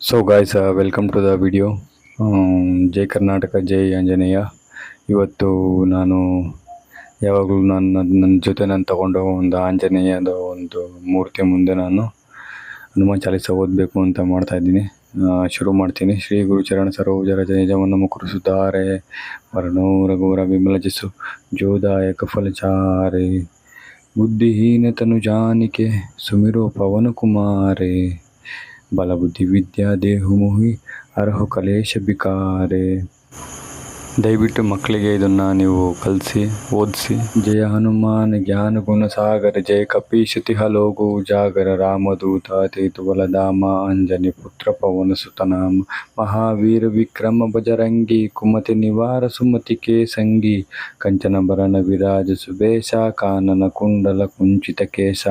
So guys, welcome to the video. ಜೈ ಕರ್ನಾಟಕ, ಜೈ ಆಂಜನೇಯ. ಇವತ್ತು ನಾನು ಯಾವಾಗಲೂ ನನ್ನ ಜೊತೆ ತಗೊಂಡು ಒಂದು ಆಂಜನೇಯದ ಒಂದು ಮೂರ್ತಿ ಮುಂದೆ ನಾನು ಹನುಮಾನ್ ಚಾಲೀಸ ಓದಬೇಕು ಅಂತ ಮಾಡ್ತಾಯಿದ್ದೀನಿ. ಶುರು ಮಾಡ್ತೀನಿ. ಶ್ರೀ ಗುರುಚರಣ ಸರೋಜ ರಜ ನಿಜವನ್ನು ಮುಕುರು ಸುಧಾರೆ ವರ್ಣೋ ರಘುವರ ವಿಮಲ ಜಸು ಜೋದಾಯಕ ಫಲಚಾರೆ ಬುದ್ಧಿಹೀನ ತನು ಜಾನಿಕೆ ಸುಮಿರೋ ಪವನ ಕುಮಾರೆ ಬಲ ಬುದ್ಧಿ ವಿದ್ಯಾ ದೇಹು ಮೋಹಿ ಅರ್ಹು ಕಲೇಶ ಬಿಕಾರೆ. ದಯವಿಟ್ಟು ಮಕ್ಕಳಿಗೆ ಇದನ್ನು ನೀವು ಕಲಿಸಿ ಓದಿಸಿ. ಜಯ ಹನುಮಾನ್ ಜ್ಞಾನ ಗುಣ ಸಾಗರ, ಜಯ ಕಪೀಶ ತಿಹ ಲೋಗು ಜಾಗರ, ರಾಮದೂತ ಅತಿತು ಬಲಧಾಮ, ಅಂಜನಿ ಪುತ್ರ ಪವನ ಸುತನಾಮ, ಮಹಾವೀರ ವಿಕ್ರಮ ಬಜರಂಗಿ, ಕುಮತಿ ನಿವಾರ ಸುಮತಿ ಕೆ ಸಂಗಿ, ಕಂಚನ ಭರಣ ವಿರಾಜ ಸುಬೇಶ, ಕಾನನ ಕುಂಡಲ ಕುಂಚಿತ ಕೇಶ.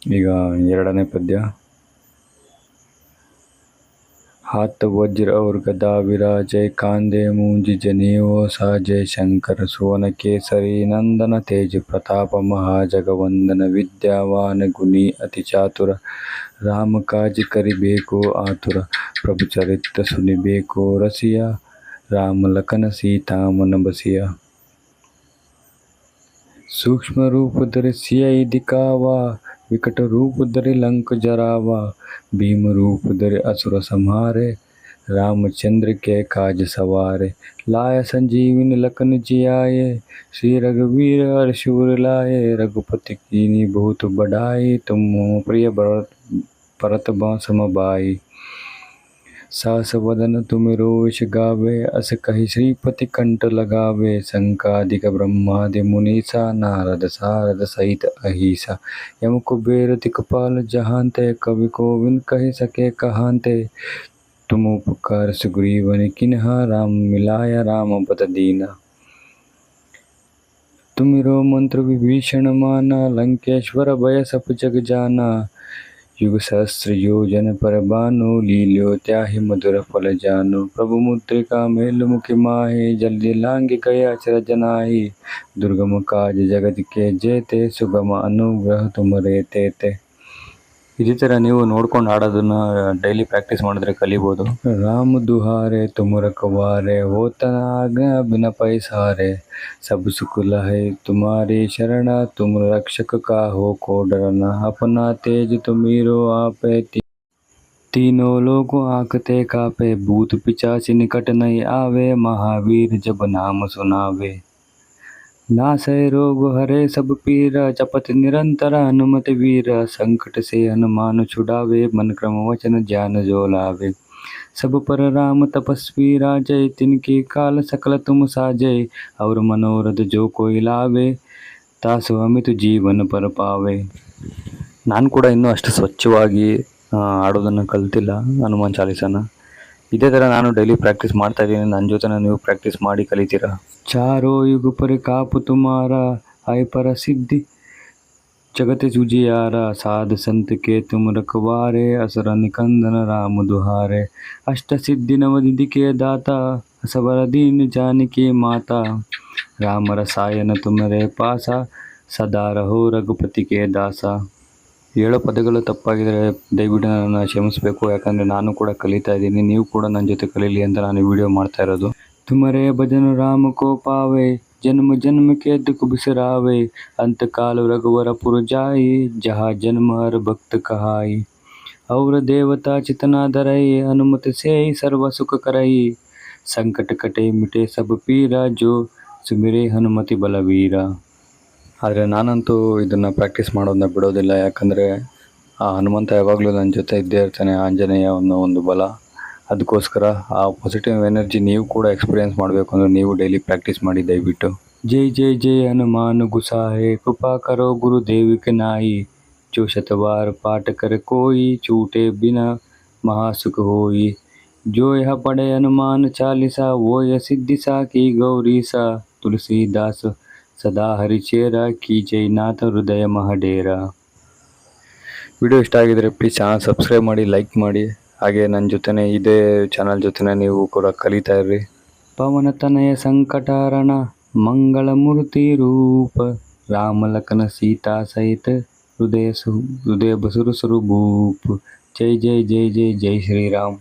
ಈಗ ಎರಡನೇ ಪದ್ಯ. हाथ वज्र और गदा विराजे, कांधे मूंज जनेऊ साजे, शंकर सुवन केसरी नंदन, तेज प्रताप महाजगवंदन, विद्यावान गुणी अति चातुर, राम काज करिबेको आतुर, प्रभु चरित्र सुनिबेको रसिया, राम लखन सीता मन बसिया. सूक्ष्म रूप धरि सियहि दिखावा, विकट रूप धरि लंक जरावा, भीम रूप धरि असुर संहारे, रामचंद्र के काज सवारे, लाय संजीवनी लखन जियाए, श्री रघुवीर हर्षुर लाए, रघुपति कीन्ही बहुत बढ़ाई, तुम प्रिय भरत सम भाई, सास वदन तुम रोष गावे, अस कहि श्रीपति कंठ लगावे, संकादिक ब्रह्मादि मुनीसा, नारद सारद सहित अहिसा, यम कुबेर दिक्पाल जहांते, कवि कोविद कहि सके कहांते, तुम उपकार सुग्रीवन किन्हा, राम मिलाया राम पद दीना. तुमिरो मंत्र विभीषण माना, लंकेश्वर भय सब जग जाना, युग सहस्र योजन पर बानो, लील्यो त्याहि मधुर फल जानो, प्रभु मुद्रिका मेल मुखि माहि, जल्दी लांग गए अचरज नाहि, दुर्गम काज जगत के जेते, सुगम अनुग्रह तुमरे तेते. ಇದೇ ಥರ ನೀವು ನೋಡ್ಕೊಂಡು ಹಾಡೋದನ್ನ ಡೈಲಿ ಪ್ರಾಕ್ಟೀಸ್ ಮಾಡಿದ್ರೆ ಕಲಿಬೋದು. ರಾಮ ದುಹಾರೆ ತುಮ ರಖವಾರೆ, ಹೋತನ ಆಜ್ಞಾ ಬಿನ ಪೈಸಾರೆ, सब सुख लहे तुम्हारी शरण, तुम रक्षक का हो को डरना, अपना तेज तुम्हीरो आपे, तीनों लोगों आंकते कापे, भूत पिचाच निकट नहीं आवे, महावीर जब नाम सुनावे, नासै रोग हरे सब पीरा, जपत निरंतर हनुमत वीरा, संकट से हनुमान छुड़ावे, मन क्रम वचन ध्यान जो लावे, सब पर राम तपस्वी राजय, तिनकी काल सकल तुम साजय, और मनोरथ जो कोई लावे, तासु अमित ಜೀವನ ಪರ ಪಾವೆ. ನಾನು ಕೂಡ ಇನ್ನೂ ಅಷ್ಟು ಸ್ವಚ್ಛವಾಗಿ ಆಡೋದನ್ನು ಕಲ್ತಿಲ್ಲ ಹನುಮಾನ್ ಚಾಲೀಸನ. ಇದೇ ಥರ ನಾನು ಡೈಲಿ ಪ್ರಾಕ್ಟೀಸ್ ಮಾಡ್ತಾ ಇದ್ದೀನಿ. ನನ್ನ ಜೊತೆ ನೀವು ಪ್ರಾಕ್ಟೀಸ್ ಮಾಡಿ ಕಲಿತೀರಾ. ಚಾರೋ ಯುಗ ಪರಿ ಕಾಪು ತುಮಾರ, ಆಯ್ ಪರ ಸಿದ್ಧಿ जगत जुजियारा, साध संत के तुम रखवारे, असुर निकंदन राम दुहारे, अष्ट सिद्धि नवनिधि के दाता, असबर दीन जानकी माता, राम रसायन तुमरे पासा, ಸದಾ ರಹೋ ರಘುಪತಿ ಕೆ ದಾಸ. ಹೇಳೋ ಪದಗಳು ತಪ್ಪಾಗಿದ್ರೆ ದಯವಿಟ್ಟು ನನ್ನ ಕ್ಷಮಿಸಬೇಕು. ಯಾಕಂದರೆ ನಾನು ಕೂಡ ಕಲಿತಾ ಇದ್ದೀನಿ. ನೀವು ಕೂಡ ನನ್ನ ಜೊತೆ ಕಲೀಲಿ ಅಂತ ನಾನು ವಿಡಿಯೋ ಮಾಡ್ತಾ ಇರೋದು. ತುಮರೇ ಭಜನ ರಾಮ ಕೋ ಪಾವೆ, जन्म जन्म के दुख बिसरावे, अंत काल रघुवर पुर जाई, जहाँ जन्म हर भक्त कहाई, और देवता चितना धरई, हनुमत से ही सर्व सुख करई, संकट कटे मिटे सब पीरा, जो सुमिरे ಹನುಮತಿ ಬಲವೀರ. ಆದರೆ ನಾನಂತೂ ಇದನ್ನು ಪ್ರಾಕ್ಟೀಸ್ ಮಾಡೋದನ್ನ ಬಿಡೋದಿಲ್ಲ. ಯಾಕಂದರೆ ಆ ಹನುಮಂತ ಯಾವಾಗಲೂ ನನ್ನ ಜೊತೆ ಇದ್ದೇ ಇರ್ತಾನೆ. ಆಂಜನೇಯ ಅನ್ನೋ ಒಂದು ಬಲ. ಅದಕ್ಕೋಸ್ಕರ ಆ ಪಾಸಿಟಿವ್ ಎನರ್ಜಿ ನೀವು ಕೂಡ ಎಕ್ಸ್ಪೀರಿಯೆನ್ಸ್ ಮಾಡಬೇಕು ಅಂದರೆ ನೀವು ಡೈಲಿ ಪ್ರಾಕ್ಟೀಸ್ ಮಾಡಿ ದಯವಿಟ್ಟು. ಜೈ ಜೈ ಜೈ ಹನುಮಾನ್ ಗುಸಾಹೆ, ಕೃಪಾ ಕರೋ ಗುರುದೇವ್ के नाई, जो शतवार पाठ कर कोई, छूटे बिना महासुख होई, जो यह पढ़े हनुमान चालीसा, वो यह सिद्धि सा की गौरी सा, तुलसीदास सदा हरिचेरा, की जयनाथ ಹೃದಯ ಮಹಡೇರ. ವಿಡಿಯೋ ಇಷ್ಟ ಆಗಿದ್ರೆ ಪ್ಲೀಸ್ ಚಾನಲ್ ಸಬ್ಸ್ಕ್ರೈಬ್ ಮಾಡಿ, ಲೈಕ್ ಮಾಡಿ. ಹಾಗೆ ನನ್ನ ಜೊತೆನೇ ಇದೇ ಚಾನಲ್ ಜೊತೆನೇ ನೀವು ಕೂಡ ಕಲಿತಾ ಇರ್ರಿ. ಪವನ ತನಯ ಸಂಕಟಹರಣ, ಮಂಗಳ ಮೂರ್ತಿ ರೂಪ, ರಾಮ ಲಖನ ಸೀತಾ ಸಹಿತ, ಹೃದಯ ಬಸುರು ಸ್ವರೂಪ, ಜೈ ಜೈ ಜೈ ಜೈ ಜೈ ಶ್ರೀರಾಮ್.